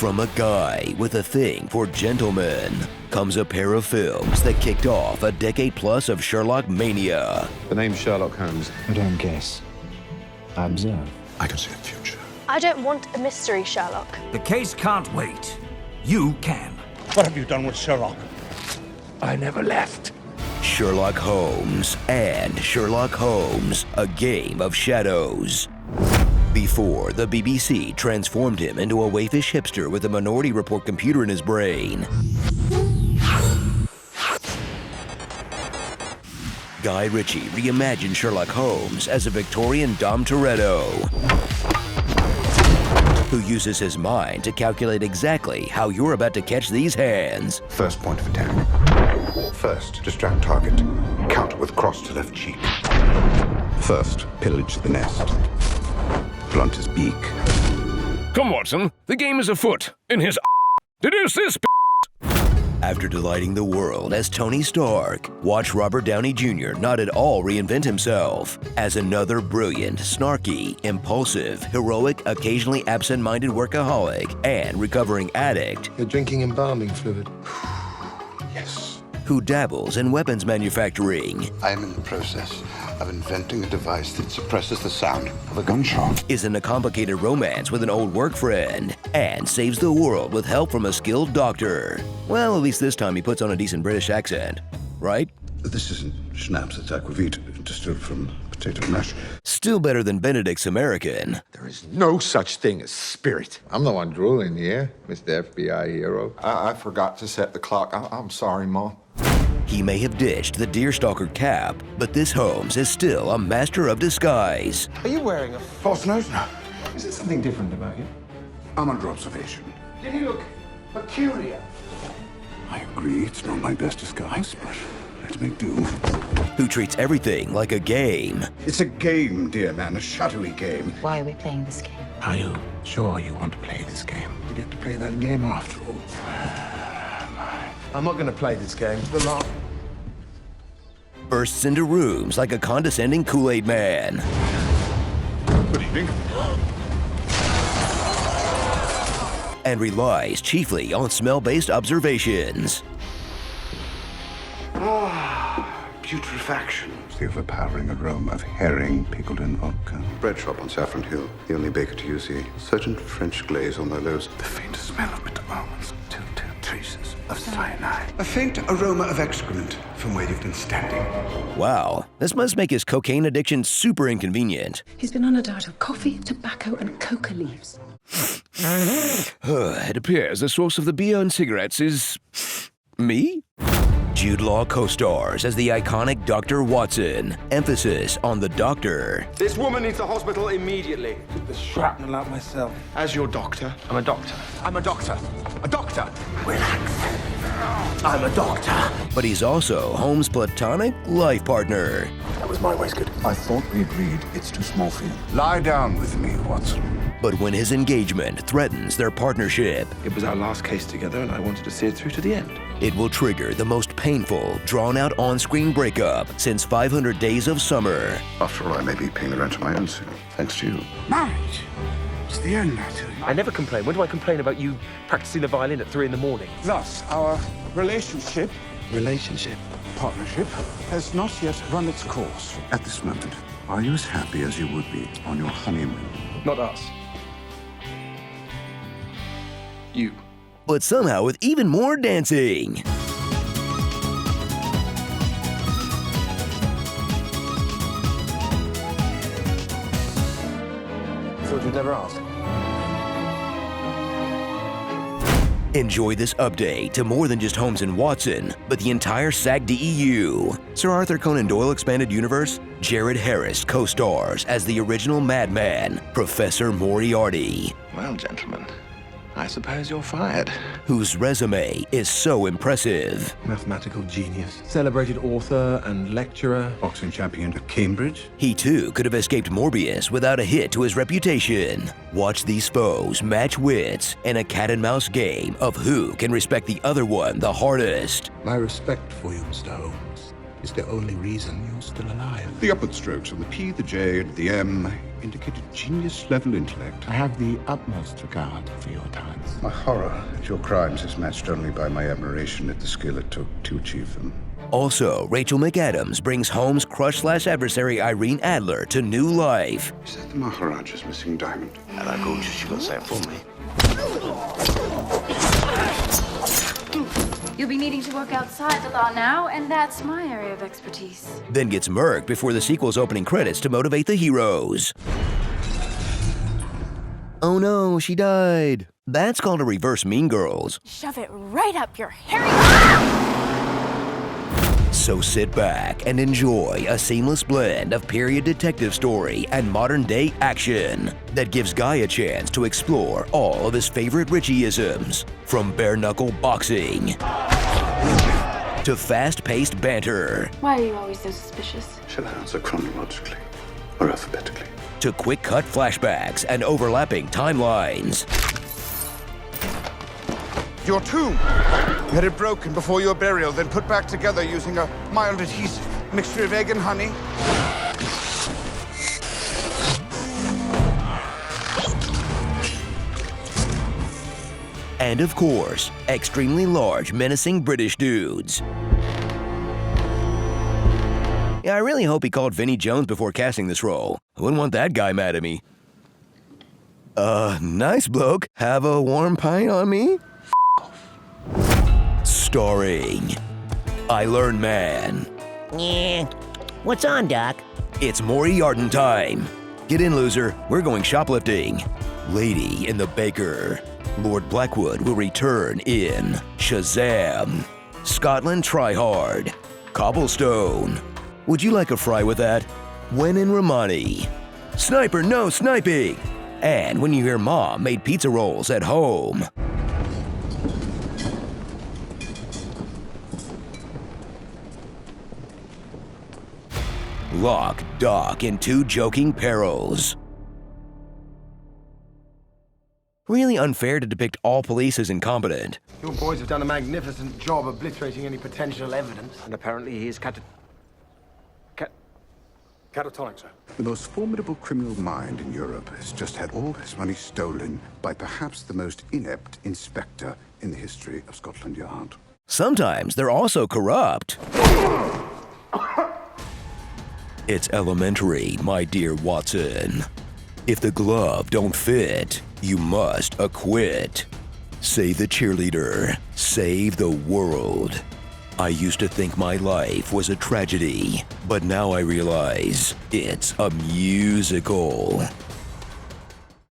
From a guy with a thing for gentlemen comes a pair of films that kicked off a decade plus of Sherlock mania. The name's Sherlock Holmes. I don't guess. I observe. I can see the future. I don't want a mystery, Sherlock. The case can't wait. You can. What have you done with Sherlock? I never left. Sherlock Holmes and Sherlock Holmes, A Game of Shadows. Before the BBC transformed him into a waifish hipster with a Minority Report computer in his brain, Guy Ritchie reimagined Sherlock Holmes as a Victorian Dom Toretto who uses his mind to calculate exactly how you're about to catch these hands. First point of attack. First, distract target. Counter with cross to left cheek. First, pillage the nest. Blunt his beak. Come, Watson. The game is afoot. In his deduce this. After delighting the world as Tony Stark, watch Robert Downey Jr. not at all reinvent himself as another brilliant, snarky, impulsive, heroic, occasionally absent-minded workaholic and recovering addict. You're drinking embalming fluid. Yes. Who dabbles in weapons manufacturing. I am in the process of inventing a device that suppresses the sound of a gunshot. Is in a complicated romance with an old work friend and saves the world with help from a skilled doctor. Well, at least this time he puts on a decent British accent, right? This isn't schnapps, it's aquavit, distilled from potato mash. Still better than Benedict's American. There is no such thing as spirit. I'm the one drooling here, Mr. FBI hero. I forgot to set the clock. I'm sorry, Mom. He may have ditched the deerstalker cap, but this Holmes is still a master of disguise. Are you wearing a False nose? No. Is there something different about you? I'm under observation. Did he look peculiar? I agree, it's not my best disguise, but let's make do. Who treats everything like a game. It's a game, dear man, a shadowy game. Why are we playing this game? Are you sure you want to play this game? You get to play that game after all. I'm not going to play this game. The last. Bursts into rooms like a condescending Kool-Aid man. Good evening. And relies chiefly on smell-based observations. Putrefaction. It's the overpowering aroma of herring pickled in vodka. Bread shop on Saffron Hill. The only baker to use the certain French glaze on their loaves. The faint smell of bitter almonds. Two traces of cyanide. A faint aroma of excrement from where you've been standing. Wow, this must make his cocaine addiction super inconvenient. He's been on a diet of coffee, tobacco, and coca leaves. It appears the source of the beer and cigarettes is me? Jude Law co-stars as the iconic Dr. Watson. Emphasis on the doctor. This woman needs a hospital immediately. Took the shrapnel out myself. As your doctor, I'm a doctor. I'm a doctor. A doctor. I'm a doctor. But he's also Holmes' platonic life partner. That was my waistcoat. I thought we agreed it's too small for you. Lie down with me, Watson. But when his engagement threatens their partnership, It was our last case together, and I wanted to see it through to the end. it will trigger the most painful, drawn-out on-screen breakup since 500 Days of Summer. After all, I may be paying the rent of my own soon, thanks to you. Marriage. It's the end, I tell you. I never complain. When do I complain about you practicing the violin at 3 a.m? Thus, our relationship, partnership, has not yet run its course. At this moment, are you as happy as you would be on your honeymoon? Not us. You. But somehow with even more dancing. Thought you'd never ask. Enjoy this update to more than just Holmes and Watson, but the entire SAG-DEU. Sir Arthur Conan Doyle Expanded Universe? Jared Harris co-stars as the original madman, Professor Moriarty. Well, gentlemen, I suppose you're fired. Whose resume is so impressive. Mathematical genius. Celebrated author and lecturer. Boxing champion at Cambridge? He too could have escaped Morbius without a hit to his reputation. Watch these foes match wits in a cat-and-mouse game of who can respect the other one the hardest. My respect for you, Mr. Holmes, is the only reason you're still alive. The upward strokes on the P, the J, and the M indicated genius-level intellect. I have the utmost regard for your talents. My horror at your crimes is matched only by my admiration at the skill it took to achieve them. Also, Rachel McAdams brings Holmes' crush/adversary Irene Adler to new life. Is that the Maharaja's missing diamond? And I go just you gonna say it for me. You'll be needing to work outside the law now, and that's my area of expertise. Then gets murked before the sequel's opening credits to motivate the heroes. Oh no, she died. That's called a reverse Mean Girls. Shove it right up your hairy... So sit back and enjoy a seamless blend of period detective story and modern-day action that gives Guy a chance to explore all of his favorite Ritchie-isms, from bare-knuckle boxing to fast-paced banter. Why are you always so suspicious? Shall I answer chronologically or alphabetically? To quick-cut flashbacks and overlapping timelines. Your tomb. You had it broken before your burial, then put back together using a mild adhesive. Mixture of egg and honey. And of course, extremely large, menacing British dudes. Yeah, I really hope he called Vinnie Jones before casting this role. I wouldn't want that guy mad at me. Nice bloke. Have a warm pint on me? Starring Iron Man. Yeah. What's on, Doc? It's Moriarty time. Get in, loser. We're going shoplifting. Lady in the Baker. Lord Blackwood will return in Shazam. Scotland Try Hard. Cobblestone. Would you like a fry with that? When in Romani. Sniper, no sniping. And when you hear Mom made pizza rolls at home. Lock, Doc, and Two Joking Perils. Really unfair to depict all police as incompetent. Your boys have done a magnificent job obliterating any potential evidence. And apparently he is catatonic, sir. The most formidable criminal mind in Europe has just had all his money stolen by perhaps the most inept inspector in the history of Scotland Yard. Sometimes they're also corrupt. It's elementary, my dear Watson. If the glove don't fit, you must acquit. Save the cheerleader. Save the world. I used to think my life was a tragedy, but now I realize it's a musical.